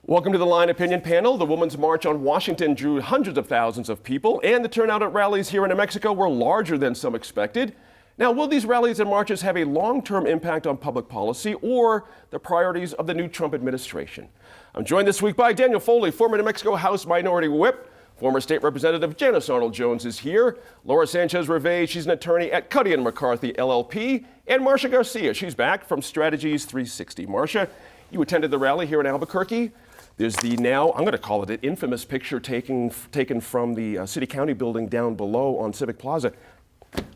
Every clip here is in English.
Welcome to the Line Opinion Panel. The Women's March on Washington drew hundreds of thousands of people, and the turnout at rallies here in New Mexico were larger than some expected. Now, will these rallies and marches have a long-term impact on public policy or the priorities of the new Trump administration? I'm joined this week by Daniel Foley, former New Mexico House Minority Whip. Former State Representative Janice Arnold-Jones is here. Laura Sanchez-Rivey, she's an attorney at Cuddy & McCarthy, LLP. And Marcia Garcia, she's back from Strategies 360. Marcia, you attended the rally here in Albuquerque. There's the now, I'm going to call it an infamous picture taken from the city-county building down below on Civic Plaza.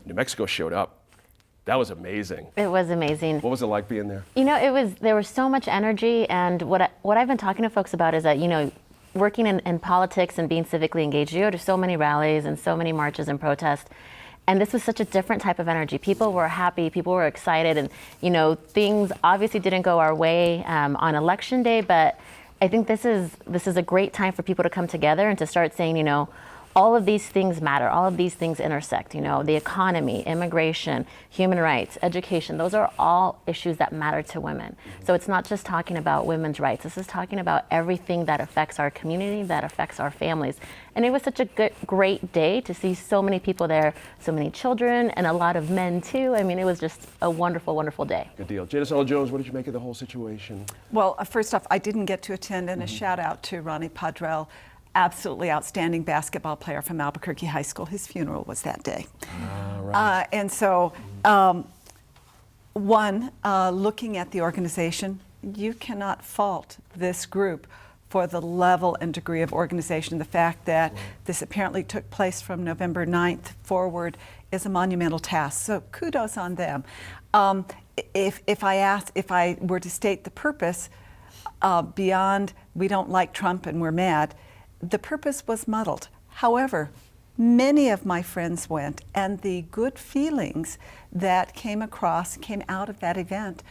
New Mexico showed up. That was amazing. It was amazing. What was it like being there? You know, there was so much energy, and what I've been talking to folks about is that, you know, working in politics and being civically engaged, you go to so many rallies and so many marches and protests. And this was such a different type of energy. People were happy, people were excited, and, you know, things obviously didn't go our way on election day, but I think this is a great time for people to come together and to start saying, you know, all of these things matter, all of these things intersect, you know, the economy, immigration, human rights, education, those are all issues that matter to women. So it's not just talking about women's rights, this is talking about everything that affects our community, that affects our families. And it was such a great day to see so many people there, so many children, and a lot of men too. I mean, it was just a wonderful, wonderful day. Good deal. Janice Arnold-Jones, what did you make of the whole situation? Well, first off, I didn't get to attend, and a shout out to Ronnie Padrell, absolutely outstanding basketball player from Albuquerque High School. His funeral was that day. Right. And so, looking at the organization, you cannot fault this group for the level and degree of organization. The fact that this apparently took place from November 9th forward is a monumental task. So kudos on them. If I were to state the purpose, beyond we don't like Trump and we're mad, the purpose was muddled. However, many of my friends went, and the good feelings that came out of that event,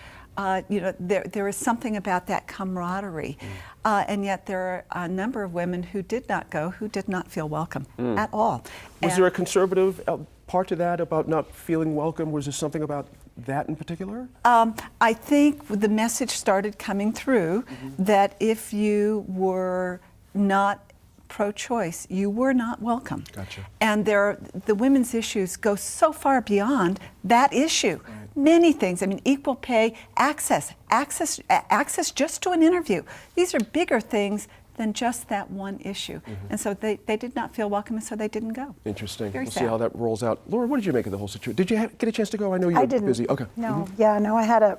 you know, there is something about that camaraderie. And yet there are a number of women who did not go, who did not feel welcome at all. Was there a conservative part to that about not feeling welcome? Was there something about that in particular? I think the message started coming through that if you were not pro-choice, you were not welcome. Gotcha. And the women's issues go so far beyond that issue. Right. Many things. I mean, equal pay, access just to an interview. These are bigger things than just that one issue. And so they did not feel welcome, and so they didn't go. Interesting. Very We'll sad. see how that rolls out. Laura, what did you make of the whole situation? Did you get a chance to go? I know you were busy. Okay. No, no, I had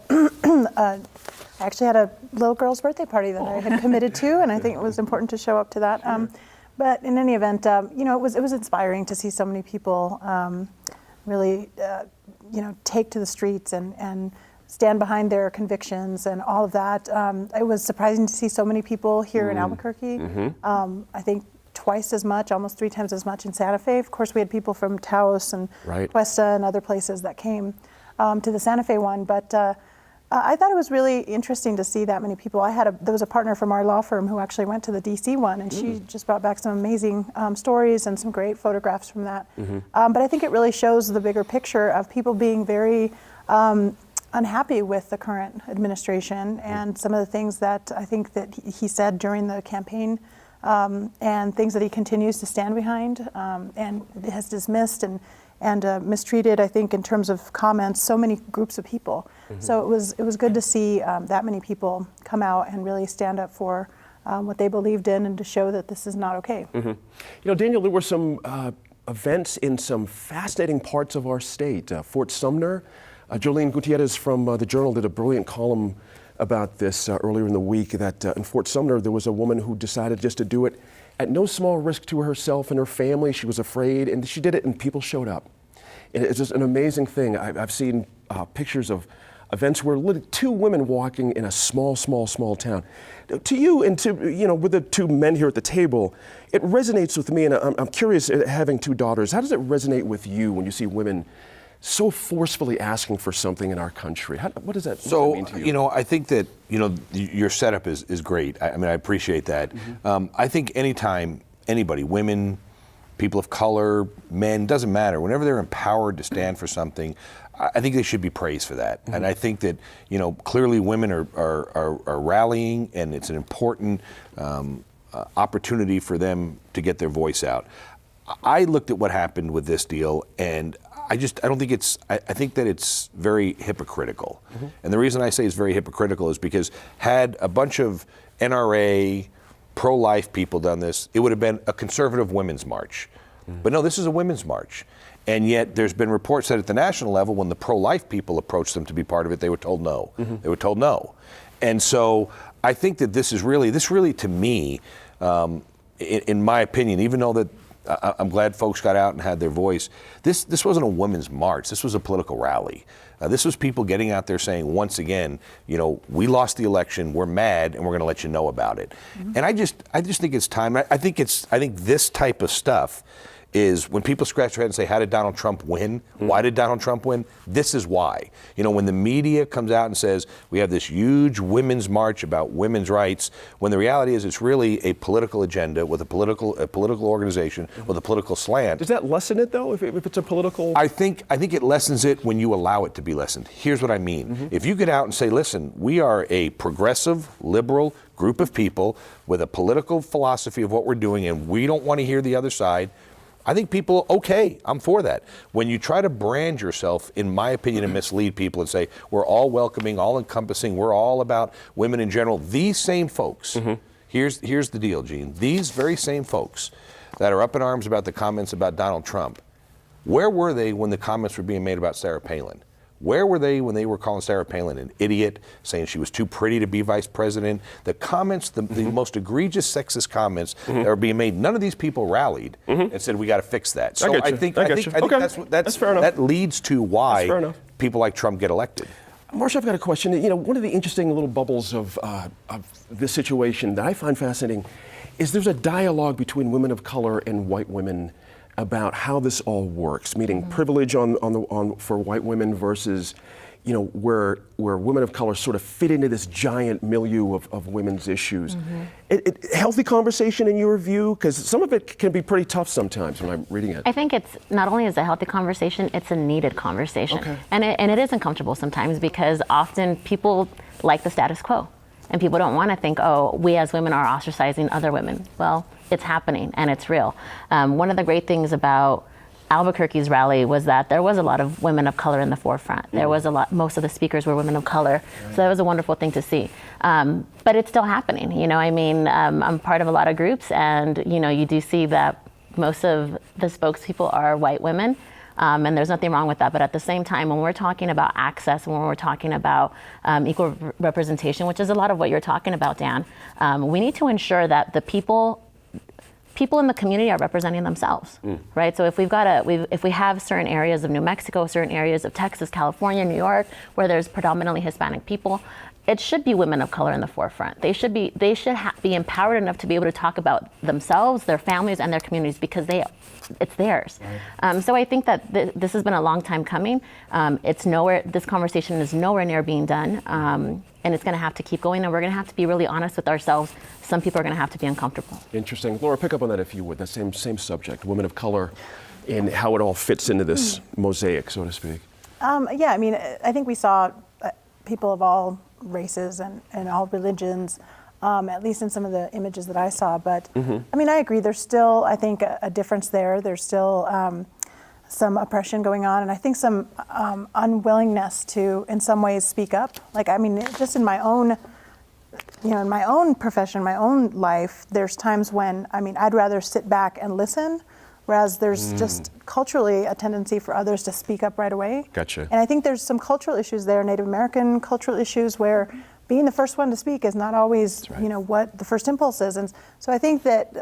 I actually had a little girl's birthday party that I had committed to, and I think it was important to show up to that. But in any event, you know, it was inspiring to see so many people really, you know, take to the streets and stand behind their convictions and all of that. It was surprising to see so many people here in Albuquerque. I think twice as much, almost 3 times as much in Santa Fe. Of course, we had people from Taos and Cuesta and other places that came to the Santa Fe one, but I thought it was really interesting to see that many people. There was a partner from our law firm who actually went to the DC one, and she just brought back some amazing stories and some great photographs from that. But I think it really shows the bigger picture of people being very unhappy with the current administration and some of the things that I think that he said during the campaign and things that he continues to stand behind and has dismissed and mistreated, I think, in terms of comments, so many groups of people. So it was good to see that many people come out and really stand up for what they believed in and to show that this is not okay. You know, Daniel, there were some events in some fascinating parts of our state. Fort Sumner, Jolene Gutierrez from the Journal did a brilliant column about this earlier in the week, that in Fort Sumner there was a woman who decided just to do it at no small risk to herself and her family. She was afraid, and she did it, and people showed up. And it's just an amazing thing. I've seen pictures of events where 2 women walking in a small town. To you and to, you know, with the 2 men here at the table, it resonates with me, and I'm curious, having 2 daughters, how does it resonate with you when you see women so forcefully asking for something in our country? What does that mean to you? You know, I think that, you know, your setup is great. I mean, I appreciate that. I think anytime anybody, women, people of color, men, doesn't matter. Whenever they're empowered to stand for something, I think they should be praised for that. And I think that, clearly women are rallying, and it's an important opportunity for them to get their voice out. I looked at what happened with this deal, and I don't think I think that it's very hypocritical. And the reason I say it's very hypocritical is because had a bunch of NRA, pro-life people done this, it would have been a conservative women's march. But no, this is a women's march. And yet there's been reports that at the national level, when the pro-life people approached them to be part of it, they were told no. They were told no. And so I think that this really to me, in my opinion, even though that I'm glad folks got out and had their voice, this wasn't a women's march. This was a political rally. This was people getting out there saying, once again, we lost the election, we're mad, and we're going to let you know about it. And I just think it's time. I think this type of stuff is when people scratch their head and say, how did Donald Trump win? Why did Donald Trump win? This is why. When the media comes out and says, we have this huge women's march about women's rights, when the reality is it's really a political agenda with a political organization with a political slant. Does that lessen it, though, if it's a political? I think it lessens it when you allow it to be lessened. Here's what I mean. If you get out and say, listen, we are a progressive, liberal group of people with a political philosophy of what we're doing, and we don't want to hear the other side, I think people, okay, I'm for that. When you try to brand yourself, in my opinion, and mislead people and say, we're all welcoming, all encompassing, we're all about women in general, these same folks, here's the deal, Gene, these very same folks that are up in arms about the comments about Donald Trump, where were they when the comments were being made about Sarah Palin? Where were they when they were calling Sarah Palin an idiot, saying she was too pretty to be vice president? The comments, the most egregious sexist comments that were being made, none of these people rallied and said, we got to fix that. So I think that's fair enough. That leads to why people like Trump get elected. Marsha, I've got a question. One of the interesting little bubbles of this situation that I find fascinating is there's a dialogue between women of color and white women about how this all works, meaning privilege for white women versus, where women of color sort of fit into this giant milieu of women's issues. Healthy conversation in your view? Because some of it can be pretty tough sometimes when I'm reading it. I think it's not only is a healthy conversation, it's a needed conversation. Okay. And it is uncomfortable sometimes because often people like the status quo. And people don't want to think, oh, we as women are ostracizing other women. Well, it's happening and it's real. One of the great things about Albuquerque's rally was that there was a lot of women of color in the forefront. There was most of the speakers were women of color. So that was a wonderful thing to see. But it's still happening. I'm part of a lot of groups, and you do see that most of the spokespeople are white women. And there's nothing wrong with that. But at the same time, when we're talking about access, when we're talking about equal representation, which is a lot of what you're talking about, Dan, we need to ensure that the people in the community are representing themselves, right? So if if we have certain areas of New Mexico, certain areas of Texas, California, New York, where there's predominantly Hispanic people, it should be women of color in the forefront. They should be empowered enough to be able to talk about themselves, their families, and their communities because it's theirs. Right. So I think that this has been a long time coming. This conversation is nowhere near being done, and it's going to have to keep going. And we're going to have to be really honest with ourselves. Some people are going to have to be uncomfortable. Interesting, Laura. Pick up on that if you would. That same subject, women of color, and how it all fits into this mosaic, so to speak. I think we saw people of all races and all religions, at least in some of the images that I saw. But I agree. There's still, I think, a difference there. There's still some oppression going on, and I think some unwillingness to, in some ways, speak up. Just in my own, in my own profession, my own life, there's times when, I'd rather sit back and listen, whereas there's just culturally a tendency for others to speak up right away. Gotcha. And I think there's some cultural issues there, Native American cultural issues, where being the first one to speak is not always, what the first impulse is. And so I think that,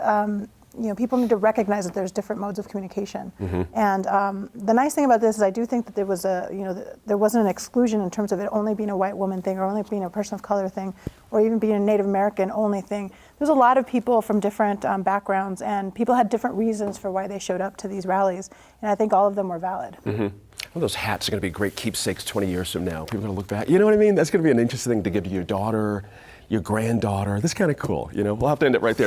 people need to recognize that there's different modes of communication. And the nice thing about this is I do think that there was there wasn't an exclusion in terms of it only being a white woman thing or only being a person of color thing or even being a Native American only thing. There's a lot of people from different backgrounds, and people had different reasons for why they showed up to these rallies. And I think all of them were valid. Well, those hats are going to be great keepsakes 20 years from now. People are going to look back. You know what I mean? That's going to be an interesting thing to give to your daughter, your granddaughter. That's kind of cool. We'll have to end it right there.